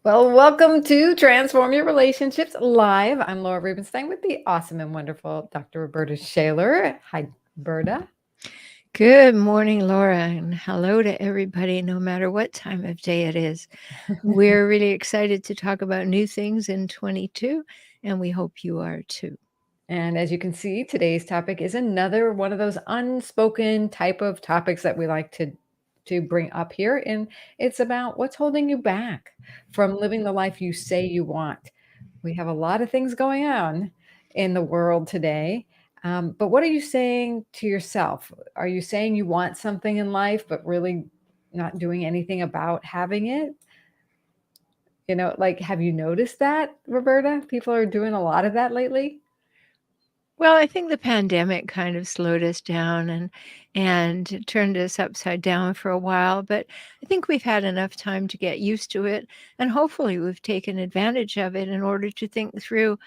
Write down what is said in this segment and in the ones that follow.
Well, welcome to Transform Your Relationships Live. I'm Laura Rubinstein with the awesome and wonderful Dr. Rhoberta Shaler. Hi, Rhoberta. Good morning, Laura, and hello to everybody, no matter what time of day it is. We're really excited to talk about new things in 22, and we hope you are too. And as you can see, today's topic is another one of those unspoken type of topics that we like to bring up here. And it's about what's holding you back from living the life you say you want. We have a lot of things going on in the world today. But what are you saying to yourself? Are you saying you want something in life, but really not doing anything about having it? Like, have you noticed that, Roberta? People are doing a lot of that lately. Well, I think the pandemic kind of slowed us down and turned us upside down for a while, but I think we've had enough time to get used to it, and hopefully we've taken advantage of it in order to think through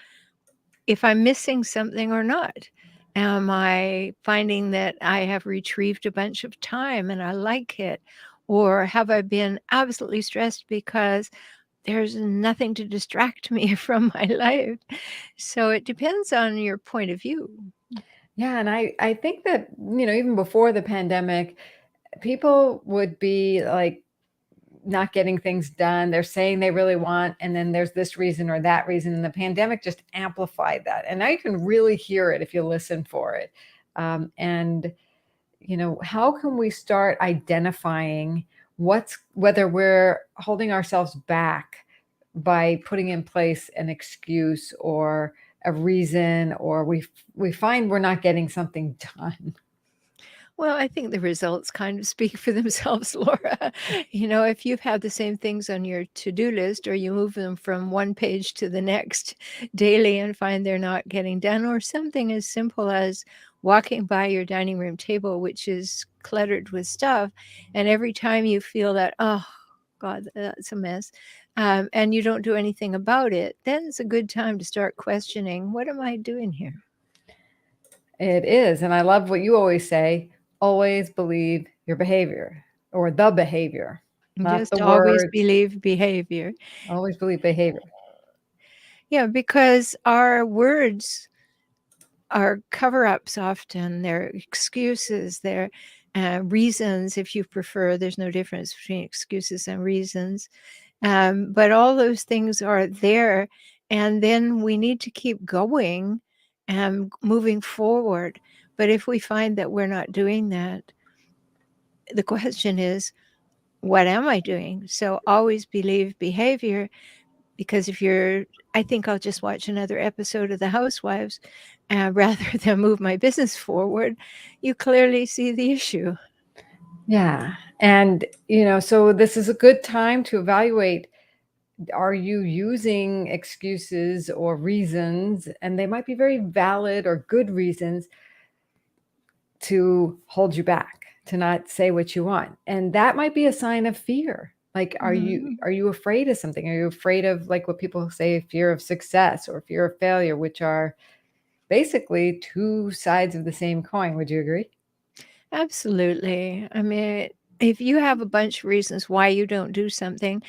if I'm missing something or not. Am I finding that I have retrieved a bunch of time and I like it? Or have I been absolutely stressed because there's nothing to distract me from my life? So it depends on your point of view. Yeah, and I think that, even before the pandemic, people would be like not getting things done. They're saying they really want, and then there's this reason or that reason. And the pandemic just amplified that. And now you can really hear it if you listen for it. And how can we start identifying whether we're holding ourselves back by putting in place an excuse or a reason, or we find we're not getting something done. Well, I think the results kind of speak for themselves, Laura. If you've had the same things on your to-do list or you move them from one page to the next daily and find they're not getting done, or something as simple as walking by your dining room table, which is cluttered with stuff, and every time you feel that, oh, God, that's a mess, and you don't do anything about it, then it's a good time to start questioning, what am I doing here? It is, and I love what you always say, always believe your behavior or the behavior, not the Just always words. believe behavior. Always believe behavior. Yeah, because our words are cover-ups often, they're excuses, they're, reasons, if you prefer. There's no difference between excuses and reasons, but all those things are there, and then we need to keep going and moving forward. But if we find that we're not doing that, the question is, "What am I doing?" So always believe behavior. Because if you're I think I'll just watch another episode of The Housewives, rather than move my business forward, you clearly see the issue. Yeah. And, so this is a good time to evaluate, are you using excuses or reasons? And they might be very valid or good reasons to hold you back, to not say what you want. And that might be a sign of fear. Like, are you Mhm. are you afraid of something? Are you afraid of, like, what people say, fear of success or fear of failure, which are basically two sides of the same coin? Would you agree? Absolutely. I mean, if you have a bunch of reasons why you don't do something,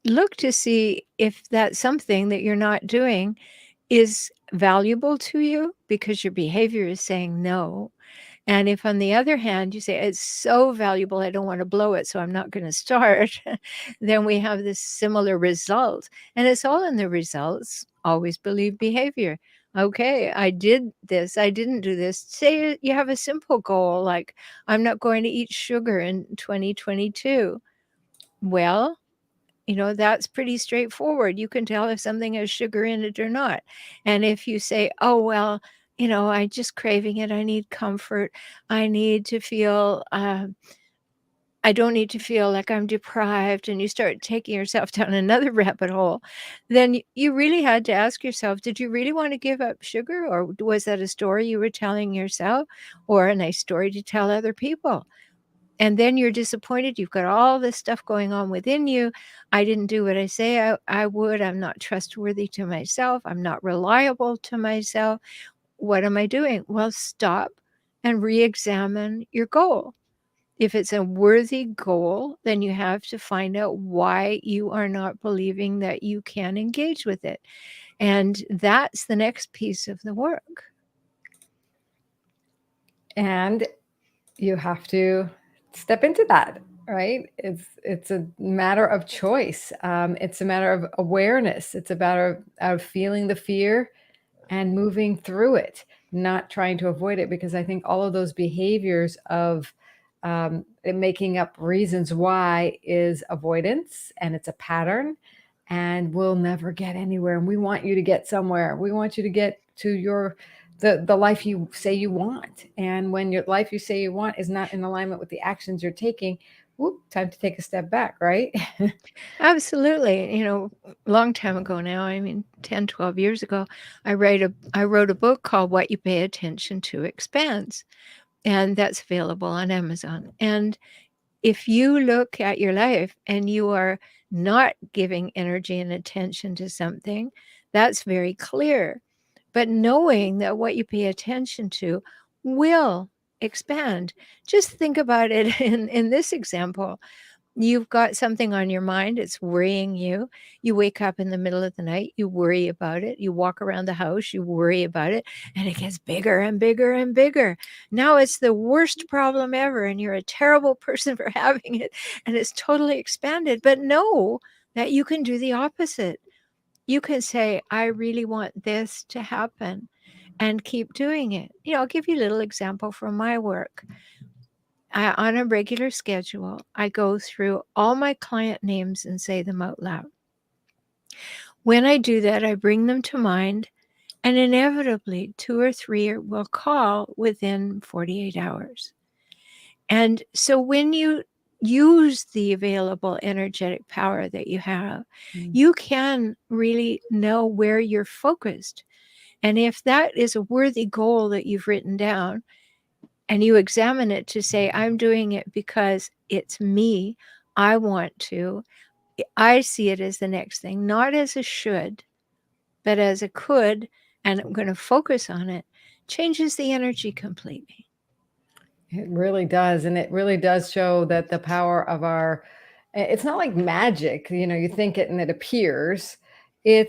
look to see if that something that you're not doing is valuable to you because your behavior is saying no. And if, on the other hand, you say, "It's so valuable, I don't wanna blow it, so I'm not gonna start," then we have this similar result, and it's all in the results. Always believe behavior. "Okay, I did this, I didn't do this." Say you have a simple goal, like, "I'm not going to eat sugar in 2022." Well, that's pretty straightforward. You can tell if something has sugar in it or not. And if you say, "Oh, well, I'm just craving it. I need comfort. I need to feel, I don't need to feel like I'm deprived," and you start taking yourself down another rabbit hole, then you really had to ask yourself, did you really want to give up sugar? Or was that a story you were telling yourself or a nice story to tell other people? And then you're disappointed, you've got all this stuff going on within you. "I didn't do what I say I would. I'm not trustworthy to myself. I'm not reliable to myself. What am I doing?" Well, stop and reexamine your goal. If it's a worthy goal, then you have to find out why you are not believing that you can engage with it. And that's the next piece of the work. And you have to step into that, right? It's a matter of choice. It's a matter of awareness. It's a matter of feeling the fear and moving through it, not trying to avoid it. Because I think all of those behaviors of making up reasons why is avoidance, and it's a pattern, and we'll never get anywhere. And we want you to get somewhere. We want you to get to the life you say you want. And when your life you say you want is not in alignment with the actions you're taking, whoop, time to take a step back, right? Absolutely. A long time ago now, I mean 10, 12 years ago, I wrote a book called What You Pay Attention to Expands, and that's available on Amazon. And if you look at your life and you are not giving energy and attention to something, that's very clear. But knowing that what you pay attention to will expand. Just think about it in this example. You've got something on your mind, it's worrying you. You wake up in the middle of the night, you worry about it. You walk around the house, you worry about it, and it gets bigger and bigger and bigger. Now it's the worst problem ever, and you're a terrible person for having it, and it's totally expanded. But know that you can do the opposite. You can say, I really want this to happen, and keep doing it. I'll give you a little example from my work. On a regular schedule, I go through all my client names and say them out loud. When I do that, I bring them to mind, and inevitably 2 or 3 will call within 48 hours. And so when you use the available energetic power that you have, you can really know where you're focused. And if that is a worthy goal that you've written down, and you examine it to say, I'm doing it because it's me, I want to, I see it as the next thing, not as a should, but as a could, and I'm going to focus on it, changes the energy completely. It really does. And it really does show that the power of it's not like magic, you think it and it appears. You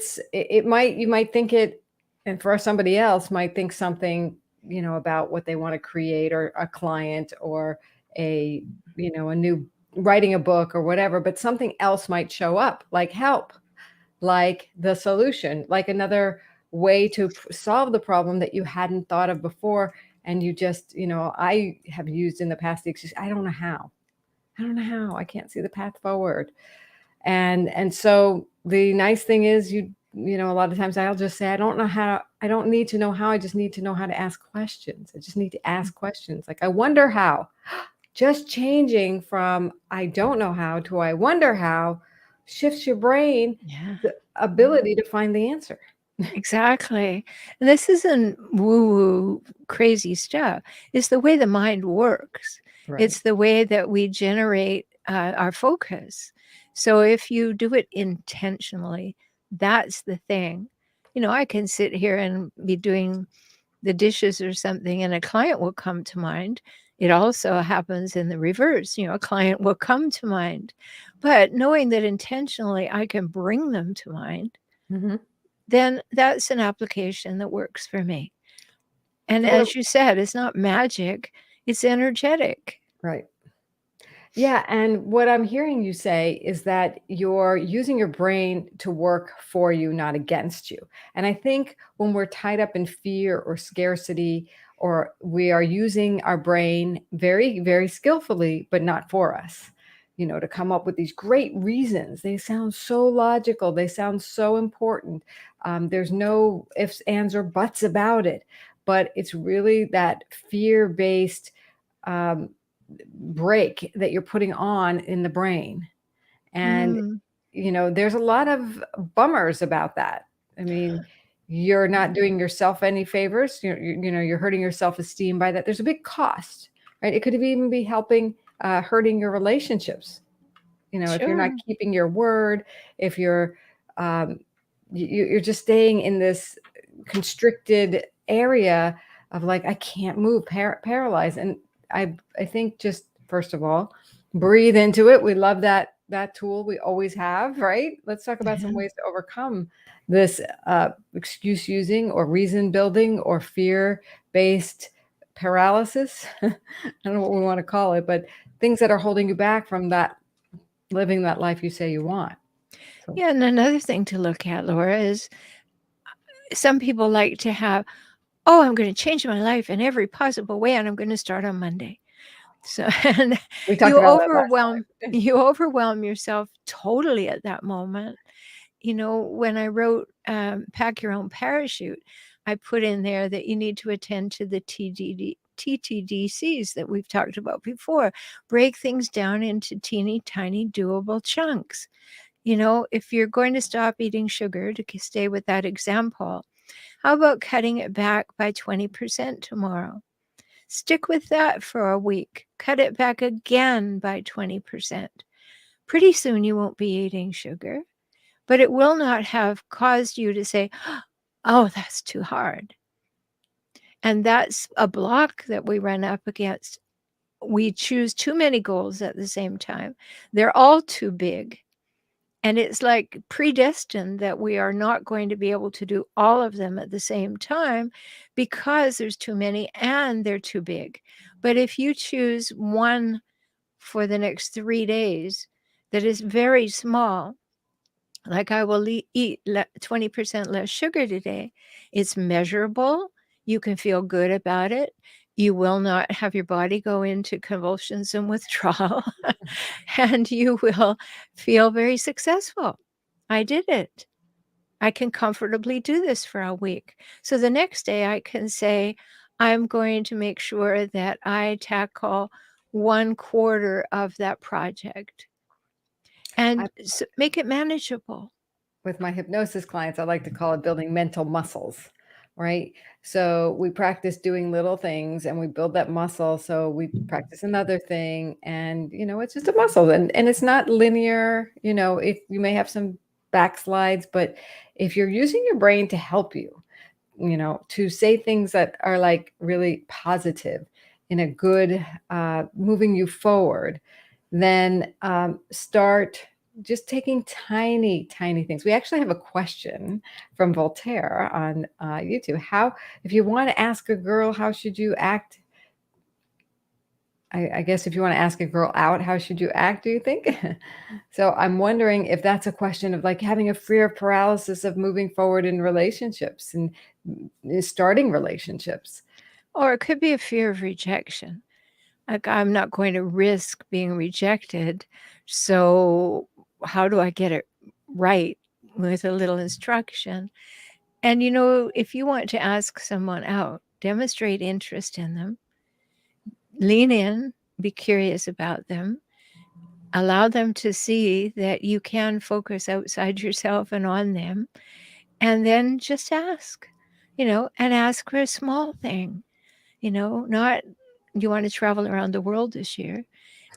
might think it, and for somebody else might think something, about what they want to create, or a client, or a new writing a book or whatever, but something else might show up, like help, like the solution, like another way to solve the problem that you hadn't thought of before. And you just, I have used in the past the excuse, I don't know how. I don't know how. I can't see the path forward. And so the nice thing is, a lot of times I'll just say, I don't know how. I don't need to know how. I just need to know how to ask questions. I just need to ask questions. Like, I wonder how. Just changing from I don't know how to I wonder how shifts your brain Yeah. the ability to find the answer. Exactly. And this isn't woo-woo crazy stuff. It's the way the mind works. Right. It's the way that we generate our focus. So if you do it intentionally, that's the thing. I can sit here and be doing the dishes or something, and a client will come to mind. It also happens in the reverse. A client will come to mind. But knowing that intentionally I can bring them to mind, Mm-hmm. then that's an application that works for me. And So as you said, it's not magic, it's energetic. right. Yeah, and what I'm hearing you say is that you're using your brain to work for you, not against you. And I think when we're tied up in fear or scarcity, or we are using our brain very, very skillfully, but not for us, to come up with these great reasons. They sound so logical. They sound so important. There's no ifs, ands, or buts about it. But it's really that fear-based um, break that you're putting on in the brain. And, Mm, there's a lot of bummers about that. I mean, you're not doing yourself any favors. You're hurting your self-esteem by that. There's a big cost, right? It could even be helping, hurting your relationships. If you're not sure. keeping your word, if um, you're just staying in this constricted area of like, I can't move, paralyzed. And I think just first of all. Breathe into it. We love that tool we always have, right? Let's talk about some Yeah. ways to overcome this excuse using or reason building or fear based paralysis. I don't know what we want to call it, but things that are holding you back from that living that life you say you want. So Yeah, and another thing to look at, Laura, is some people like to have, oh, I'm going to change my life in every possible way, and I'm going to start on Monday. So, and we talked about that last time. you overwhelm yourself totally at that moment. You know, when I wrote Pack Your Own Parachute, I put in there that you need to attend to the TTDCs that we've talked about before. Break things down into teeny tiny doable chunks. You know, if you're going to stop eating sugar, to stay with that example, how about cutting it back by 20% tomorrow? Stick with that for a week. Cut it back again by 20%. Pretty soon you won't be eating sugar, but it will not have caused you to say, oh, that's too hard. And that's a block that we run up against. We choose too many goals at the same time. They're all too big. And it's like predestined that we are not going to be able to do all of them at the same time because there's too many and they're too big. But if you choose one for the next 3 days that is very small, like I will eat 20% less sugar today, it's measurable. You can feel good about it. You will not have your body go into convulsions and withdrawal, and you will feel very successful. I did it. I can comfortably do this for a week. So the next day I can say, I'm going to make sure that I tackle 1/4 of that project I and make it manageable. with my hypnosis clients, I like to call it building mental muscles, right? So we practice doing little things and we build that muscle. So we practice another thing and, it's just a muscle and it's not linear, if you may have some backslides, but if you're using your brain to help you, to say things that are like really positive in a good, moving you forward, then start just taking tiny, tiny things. We actually have a question from Voltaire on YouTube. If you want to ask a girl, how should you act? I guess if you want to ask a girl out, how should you act, do you think? So I'm wondering if that's a question of like having a fear of paralysis of moving forward in relationships and starting relationships. Or it could be a fear of rejection. Like, I'm not going to risk being rejected. So, how do I get it right with a little instruction? And, if you want to ask someone out, demonstrate interest in them, lean in, be curious about them, allow them to see that you can focus outside yourself and on them, and then just ask, and ask for a small thing, not you want to travel around the world this year,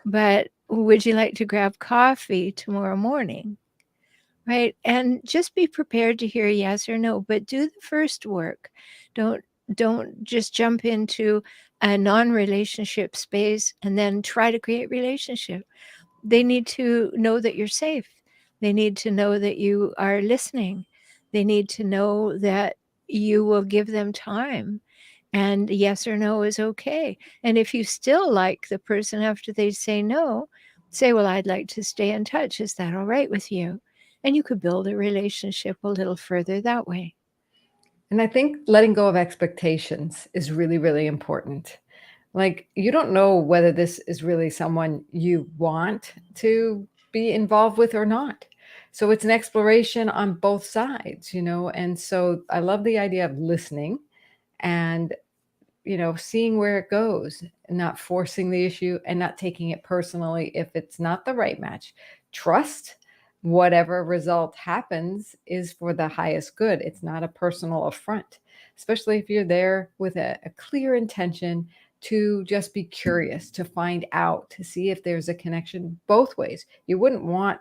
but would you like to grab coffee tomorrow morning? Right? And just be prepared to hear yes or no, but do the first work. Don't don't just jump into a non-relationship space and then try to create relationship. They need to know that you're safe. They need to know that you are listening. They need to know that you will give them time and yes or no is okay. And if you still like the person after they say no, say, well, I'd like to stay in touch. Is that all right with you? And you could build a relationship a little further that way. And I think letting go of expectations is really, really important. Like, you don't know whether this is really someone you want to be involved with or not. So it's an exploration on both sides, And so I love the idea of listening and, seeing where it goes, and not forcing the issue and not taking it personally if it's not the right match. Trust whatever result happens is for the highest good. It's not a personal affront, especially if you're there with a clear intention to just be curious, to find out, to see if there's a connection both ways. You wouldn't want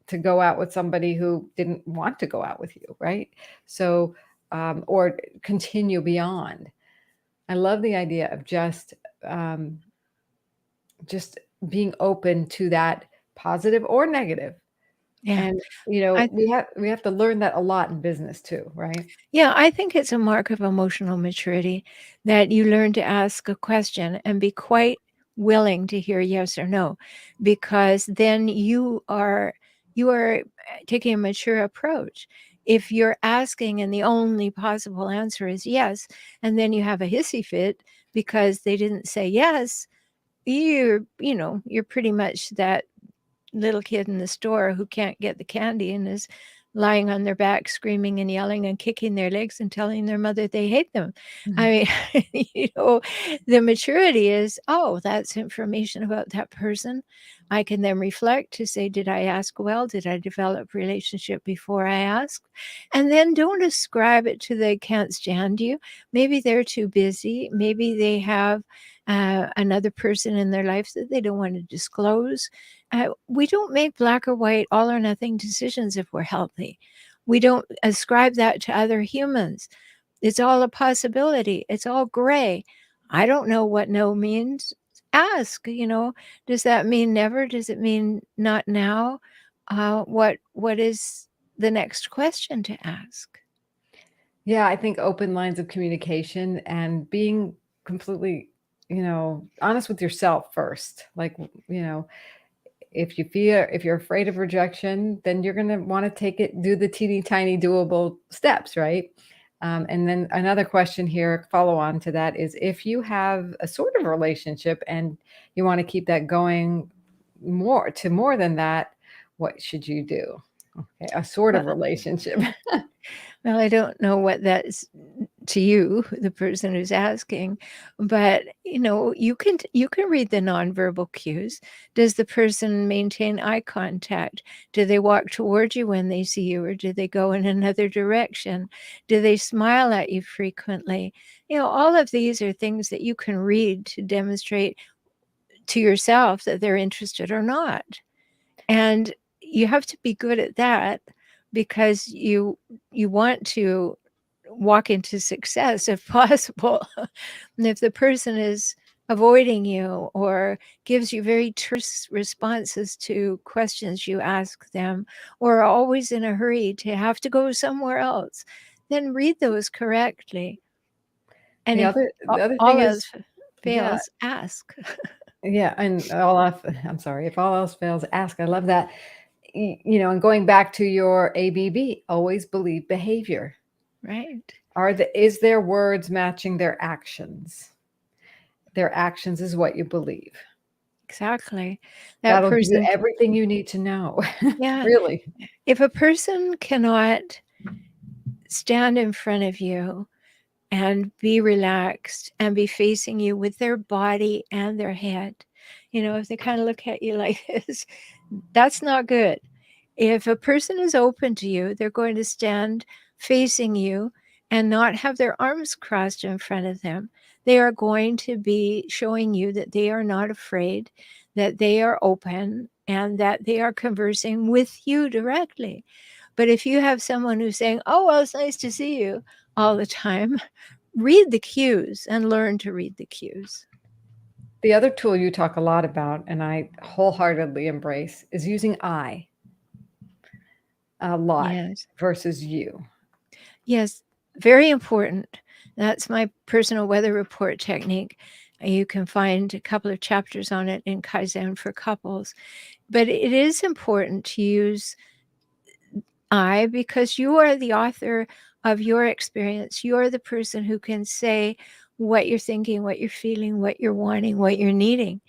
to go out with somebody who didn't want to go out with you, right? So, or continue beyond. I love the idea of just just being open to that, positive or negative. Yeah. And, I we have to learn that a lot in business too, right? Yeah, I think it's a mark of emotional maturity that you learn to ask a question and be quite willing to hear yes or no, because then you are taking a mature approach. If you're asking and the only possible answer is yes, and then you have a hissy fit because they didn't say yes, you're pretty much that little kid in the store who can't get the candy and is lying on their back screaming and yelling and kicking their legs and telling their mother they hate them. I mean, the maturity is, oh, that's information about that person. I can then reflect to say, did I ask well? Did I develop relationship before I asked? And then don't ascribe it to they can't stand you. Maybe they're too busy. Maybe they have another person in their life that they don't want to disclose. We don't make black or white, all or nothing decisions if we're healthy. We don't ascribe that to other humans. It's all a possibility. It's all gray. I don't know what no means. Ask, does that mean never? Does it mean not now? What is the next question to ask? Yeah, I think open lines of communication and being completely, honest with yourself first. Like, if you're afraid of rejection, then you're going to want to do the teeny tiny doable steps, right? And then another question here, follow on to that, is if you have a sort of relationship and you want to keep that going more than that, what should you do? Okay, a sort of Well, relationship. Well, I don't know what that's to you, the person who's asking, but you can read the nonverbal cues. Does the person maintain eye contact? Do they walk toward you when they see you, or do they go in another direction? Do they smile at you frequently? All of these are things that you can read to demonstrate to yourself that they're interested or not. And you have to be good at that because you want to walk into success if possible. And if the person is avoiding you or gives you very terse responses to questions you ask them, or are always in a hurry to have to go somewhere else, then read those correctly. And The if other the other thing all is, else yeah, fails, ask. yeah, and I'm sorry, if all else fails, ask. I love that. And going back to your ABB, always believe behavior. Right? Is their words matching their actions? Their actions is what you believe. Exactly. That That'll give you person, everything you need to know. yeah. Really. If a person cannot stand in front of you and be relaxed and be facing you with their body and their head, if they kind of look at you like this, that's not good. If a person is open to you, they're going to stand facing you and not have their arms crossed in front of them. They are going to be showing you that they are not afraid, that they are open, and that they are conversing with you directly. But if you have someone who's saying, "Oh, well, it's nice to see you," all the time, read the cues and learn to read the cues. The other tool you talk a lot about, and I wholeheartedly embrace, is using I a lot Yes. versus you. Yes, very important. That's my personal weather report technique. You can find a couple of chapters on it in Kaizen for couples. But it is important to use I because you are the author of your experience. You're the person who can say what you're thinking, what you're feeling, what you're wanting, what you're needing.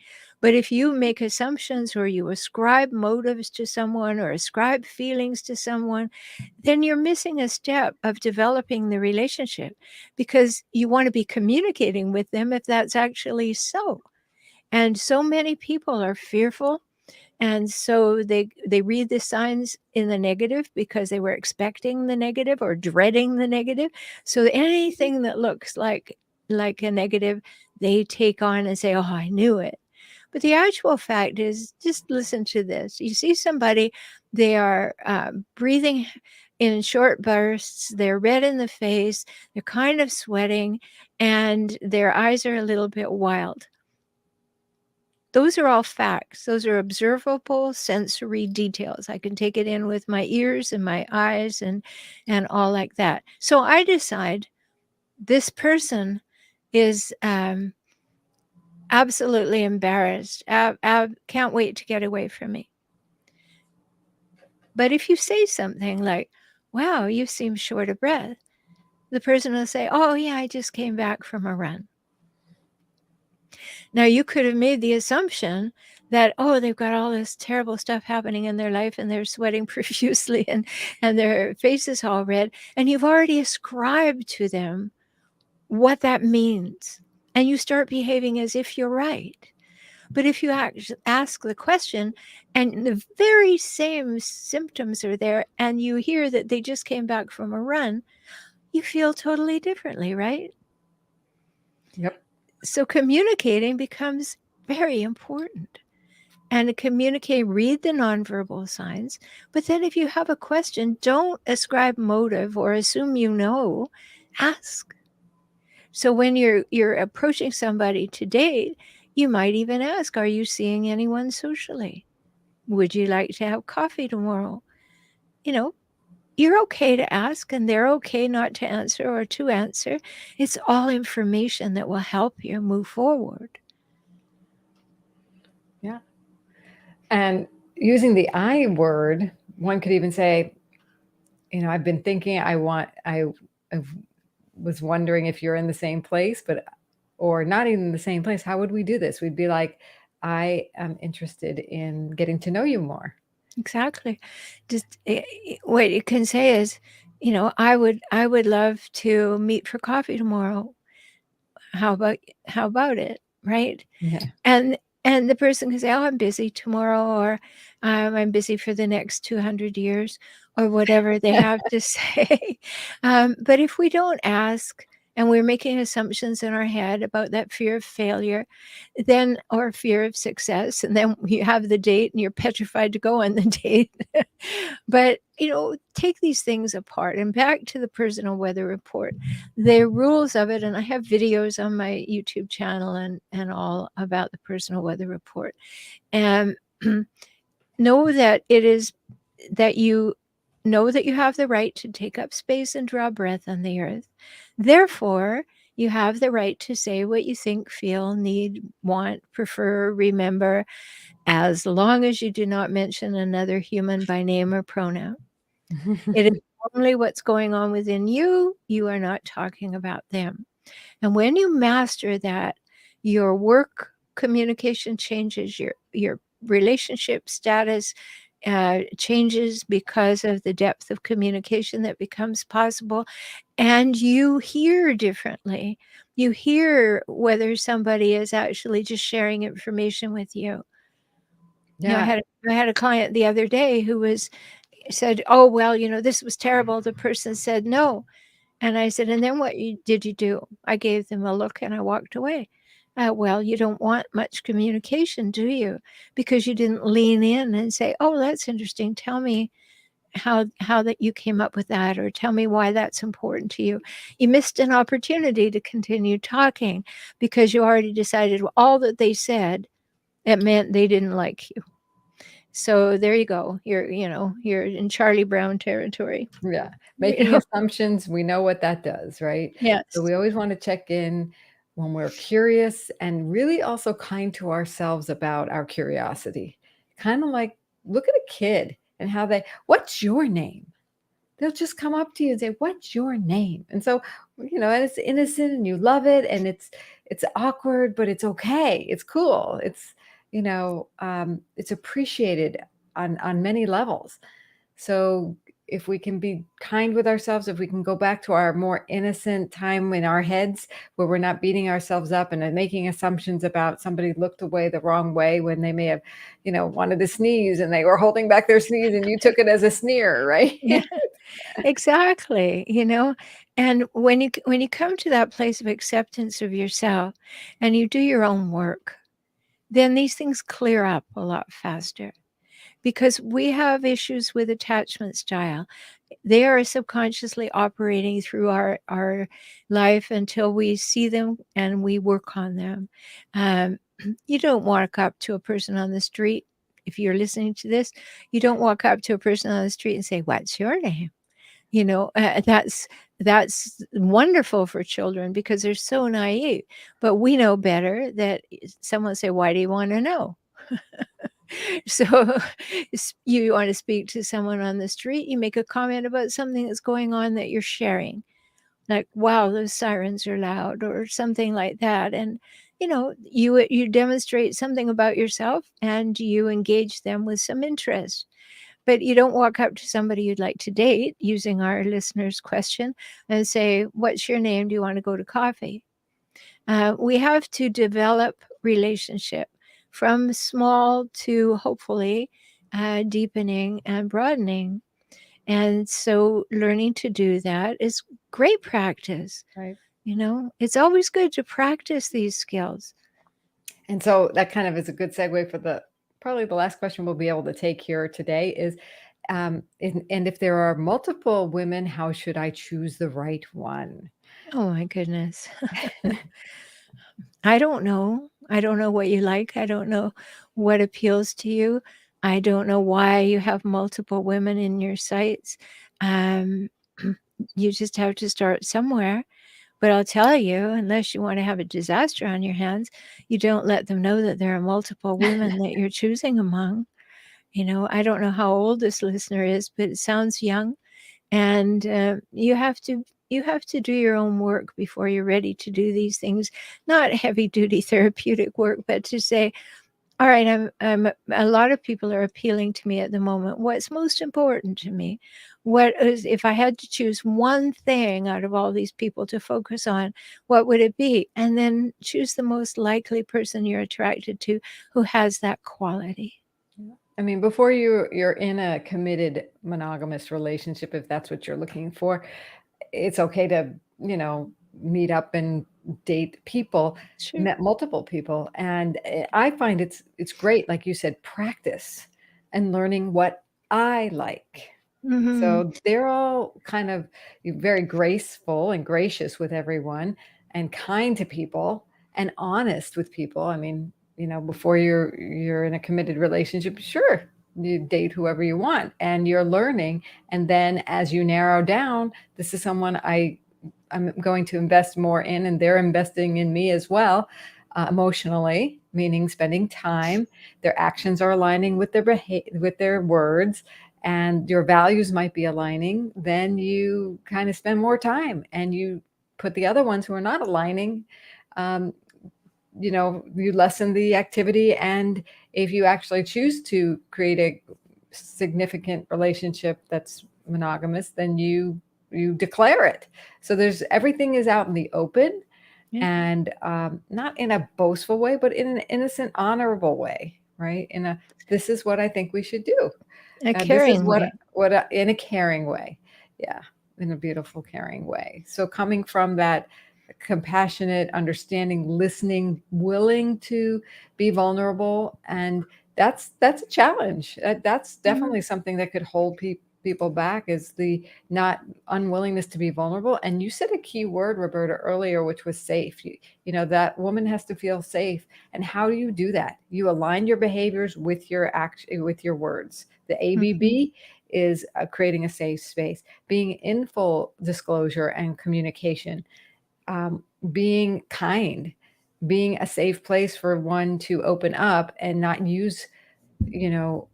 But if you make assumptions or you ascribe motives to someone or ascribe feelings to someone, then you're missing a step of developing the relationship because you want to be communicating with them if that's actually so. And so many people are fearful, and so they read the signs in the negative because they were expecting the negative or dreading the negative. So anything that looks like a negative, they take on and say, "Oh, I knew it." But the actual fact is, just listen to this. You see somebody, they are breathing in short bursts, they're red in the face, they're kind of sweating, and their eyes are a little bit wild. Those are all facts. Those are observable sensory details. I can take it in with my ears and my eyes and all like that. So I decide this person is absolutely embarrassed. Can't wait to get away from me. But if you say something like, wow, you seem short of breath, the person will say, oh, yeah, I just came back from a run. Now, you could have made the assumption that, oh, they've got all this terrible stuff happening in their life and they're sweating profusely and their face is all red. And you've already ascribed to them what that means. And you start behaving as if you're right. But if you ask the question and the very same symptoms are there and you hear that they just came back from a run, you feel totally differently, right? Yep. So communicating becomes very important. And to communicate, read the nonverbal signs. But then if you have a question, don't ascribe motive or assume you know, ask. So when you're approaching somebody to date, you might even ask, are you seeing anyone socially? Would you like to have coffee tomorrow? You know, you're okay to ask and they're okay not to answer or to answer. It's all information that will help you move forward. Yeah. And using the I word, one could even say, I've been thinking, I was wondering if you're in the same place, or not even in the same place. How would we do this? We'd be like, I am interested in getting to know you more. Exactly. Just what you can say is, I would love to meet for coffee tomorrow. How about it? Right? Yeah. And the person can say, oh, I'm busy tomorrow, or I'm busy for the next 200 years, or whatever they have to say. But if we don't ask and we're making assumptions in our head about that fear of failure, then, or fear of success, and then you have the date and you're petrified to go on the date. But, take these things apart and back to the personal weather report, the rules of it. And I have videos on my YouTube channel and all about the personal weather report. And know that you know that you have the right to take up space and draw breath on the earth. Therefore, you have the right to say what you think, feel, need, want, prefer, remember, as long as you do not mention another human by name or pronoun. It is only what's going on within you. You are not talking about them. And when you master that, your work communication changes, your relationship status changes because of the depth of communication that becomes possible. And you hear differently. You hear whether somebody is actually just sharing information with you. Yeah. I had a client the other day who said, oh, well, this was terrible. The person said no. And I said, and then what did you do? I gave them a look and I walked away. Well, you don't want much communication, do you? Because you didn't lean in and say, oh, that's interesting. Tell me how that you came up with that, or tell me why that's important to you. You missed an opportunity to continue talking because you already decided all that they said, it meant they didn't like you. So there you go. You're in Charlie Brown territory. Yeah. Making assumptions, we know what that does, right? Yes. So we always want to check in when we're curious and really also kind to ourselves about our curiosity. Kind of like look at a kid and what's your name? They'll just come up to you and say, what's your name? And so, and it's innocent and you love it and it's awkward, but it's okay. It's cool. It's appreciated on many levels. So if we can be kind with ourselves, if we can go back to our more innocent time in our heads where we're not beating ourselves up and making assumptions about somebody looked away the wrong way when they may have, wanted to sneeze and they were holding back their sneeze and you took it as a sneer, right? Yeah, exactly. And when you come to that place of acceptance of yourself and you do your own work, then these things clear up a lot faster. Because we have issues with attachment style. They are subconsciously operating through our life until we see them and we work on them. You don't walk up to a person on the street. If you're listening to this, you don't walk up to a person on the street and say, "What's your name?" That's wonderful for children because they're so naive. But we know better that someone say, "Why do you want to know?" So you want to speak to someone on the street, you make a comment about something that's going on that you're sharing, like, "Wow, those sirens are loud," or something like that. And you demonstrate something about yourself and you engage them with some interest. But you don't walk up to somebody you'd like to date, using our listener's question, and say, "What's your name? Do you want to go to coffee?" We have to develop relationship from small to hopefully deepening and broadening. And so learning to do that is great practice. Right. It's always good to practice these skills. And so that kind of is a good segue for probably the last question we'll be able to take here today is, and if there are multiple women, how should I choose the right one? Oh my goodness. I don't know. I don't know what you like. I don't know what appeals to you. I don't know why you have multiple women in your sights. Um, you just have to start somewhere. But I'll tell you, unless you want to have a disaster on your hands, you don't let them know that there are multiple women that you're choosing among. I don't know how old this listener is, but it sounds young. And you have to do your own work before you're ready to do these things. Not heavy duty therapeutic work, but to say, all right, a lot of people are appealing to me at the moment. What's most important to me? What is, if I had to choose one thing out of all these people to focus on, what would it be? And then choose the most likely person you're attracted to who has that quality. I mean, before you're in a committed monogamous relationship, if that's what you're looking for, it's okay to, meet up and date people, Sure. met multiple people. And I find it's great, like you said, practice and learning what I like. Hmm. So they're all kind of very graceful and gracious with everyone and kind to people and honest with people. I mean, before you're in a committed relationship, sure, you date whoever you want and you're learning. And then as you narrow down, this is someone I'm going to invest more in, and they're investing in me as well, emotionally, meaning spending time. Their actions are aligning with with their words, and your values might be aligning. Then you kind of spend more time, and you put the other ones who are not aligning. Um, you lessen the activity, and if you actually choose to create a significant relationship that's monogamous, then you declare it. So there's everything is out in the open, Yeah. and not in a boastful way, but in an innocent, honorable way, right? This is what I think we should do. A This is caring way. in a caring way. Yeah, in a beautiful, caring way. So coming from that compassionate, understanding, listening, willing to be vulnerable, and that's a challenge. That's Mhm. definitely something that could hold people back, is the not unwillingness to be vulnerable. And you said a key word, Roberta, earlier, which was safe. That woman has to feel safe. And how do you do that? You align your behaviors with your action, with your words. The Mhm. ABB is creating a safe space, being in full disclosure and communication, um, being kind, being a safe place for one to open up and not use,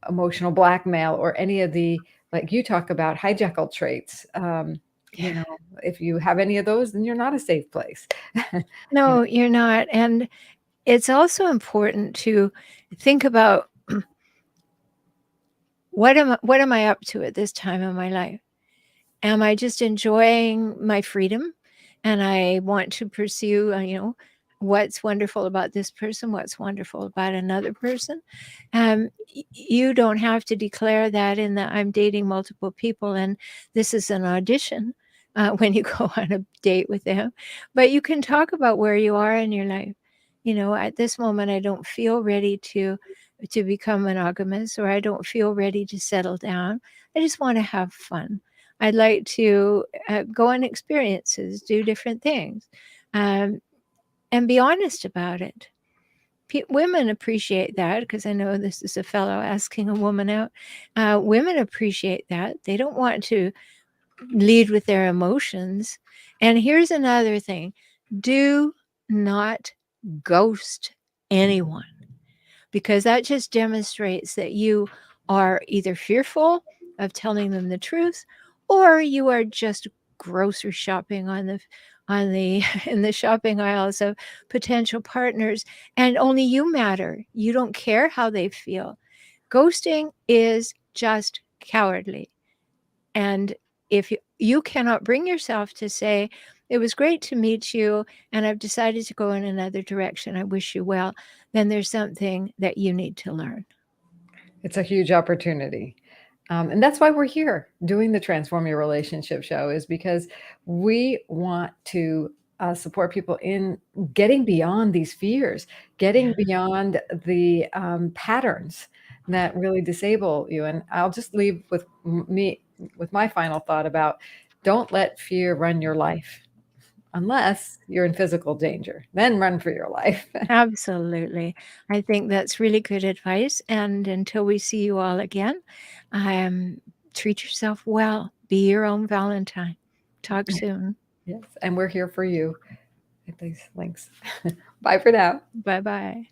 emotional blackmail or any of the, like you talk about, hijackal traits. Yeah. If you have any of those, then you're not a safe place. You know, No, you're not. And it's also important to think about what am I up to at this time in my life? Am I just enjoying my freedom and I want to pursue, what's wonderful about this person, what's wonderful about another person? You don't have to declare that in that I'm dating multiple people and this is an audition when you go on a date with them. But you can talk about where you are in your life. At this moment, I don't feel ready to become monogamous, or I don't feel ready to settle down. I just want to have fun. I'd like to go on experiences, do different things, um, and be honest about it. Women appreciate that, because I know this is a fellow asking a woman out. Women appreciate that. They don't want to lead with their emotions. And here's another thing: do not ghost anyone, because that just demonstrates that you are either fearful of telling them the truth, or you are just grocery shopping on the in the shopping aisles of potential partners, and only you matter. You don't care how they feel. Ghosting is just cowardly. And if you cannot bring yourself to say, "It was great to meet you, and I've decided to go in another direction. I wish you well," then there's something that you need to learn. It's a huge opportunity. And that's why we're here doing the Transform Your Relationship show, is because we want to support people in getting beyond these fears, getting beyond the patterns that really disable you. And I'll just leave with with my final thought about: don't let fear run your life unless you're in physical danger. Then run for your life. Absolutely. I think that's really good advice. And until we see you all again, treat yourself well. Be your own Valentine. Talk soon. Yes, and we're here for you at these links. Bye for now. Bye bye.